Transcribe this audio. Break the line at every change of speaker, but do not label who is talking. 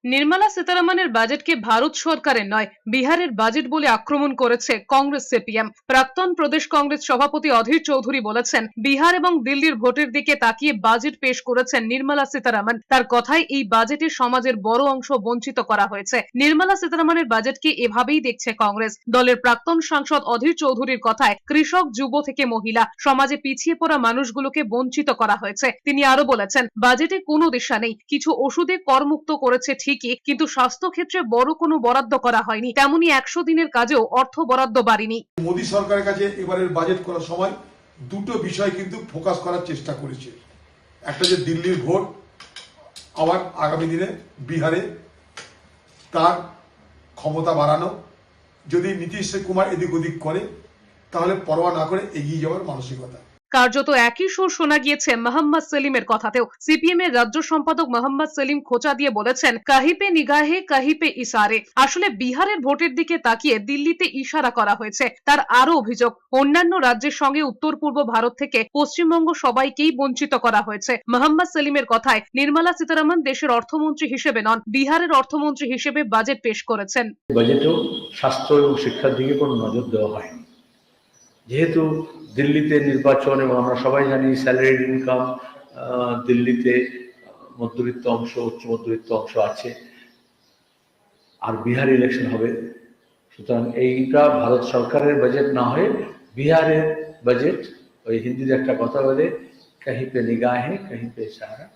নির্মলা সীতারামনের বাজেটকে ভারত সরকারের নয় বিহারের বাজেট বলে আক্রমণ করেছে কংগ্রেস সিপিএম। প্রাক্তন প্রদেশ কংগ্রেস সভাপতি অধীর চৌধুরী বলেছেন, বিহার এবং দিল্লির ভোটের দিকে তাকিয়ে বাজেট পেশ করেছেন নির্মলা সীতারামন। তার কথায় এই বাজেটে সমাজের বড় অংশ বঞ্চিত করা হয়েছে। নির্মলা সীতারামনের বাজেটকে এভাবেই দেখছে কংগ্রেস। দলের প্রাক্তন সাংসদ অধীর চৌধুরীর কথায়, কৃষক, যুব থেকে মহিলা, সমাজে পিছিয়ে পড়া মানুষগুলোকে বঞ্চিত করা হয়েছে। তিনি আরো বলেছেন, বাজেটে কোনো দিশা নেই। কিছু ওষুধে করমুক্ত করেছে ঠিকই, কিন্তু স্বাস্থ্য ক্ষেত্রে বড় কোনো বরাদ্দ করা হয়নি। তেমনি 100 দিনের কাজেও অর্থ বরাদ্দ বাড়েনি।
মোদী সরকারের কাছে এবারের বাজেট করার সময় দুটো বিষয় কিন্তু ফোকাস করার চেষ্টা করেছে। একটা যে দিল্লির ভোট, আবার আগামী দিনে বিহারে তার ক্ষমতা বাড়ানো। যদি নীতিশ কুমার এদিক ওদিক করে তাহলে পরোয়া না করে এগিয়ে যাওয়ার মানসিকতা।
কার্যত একই সুর শোনা গিয়েছে মোহাম্মদ সেলিমের কথাতেও। সিপিএম এর রাজ্য সম্পাদক মোহাম্মদ সেলিম খোঁচা দিয়ে বলেছেন, কাহি পে নিগাহে কাহি পে ইশারে। আসলে বিহারের ভোটের দিকে তাকিয়ে দিল্লিতে ইশারা করা হয়েছে। তার আরো অভিযোগ, অন্যান্য রাজ্যের সঙ্গে উত্তর পূর্ব ভারত থেকে পশ্চিমবঙ্গ সবাইকেই বঞ্চিত করা হয়েছে। মোহাম্মদ সেলিমের কথায়, নির্মলা সীতারামন দেশের অর্থমন্ত্রী হিসেবে নন, বিহারের অর্থমন্ত্রী হিসেবে বাজেট পেশ করেছেন।
বাজেটেও স্বাস্থ্য এবং শিক্ষার দিকে কোনো নজর দেওয়া হয়নি। যেহেতু দিল্লিতে নির্বাচন এবং আমরা সবাই জানি স্যালারিড ইনকাম, দিল্লিতে মধ্যবিত্ত অংশ, উচ্চ মধ্যবিত্ত অংশ আছে, আর বিহার ইলেকশন হবে। সুতরাং এইটা ভারত সরকারের বাজেট না হয়ে বিহারের বাজেট। ওই হিন্দিতে একটা কথা বলে, কাহি পে নিগাহে কাহি পে ইশারা।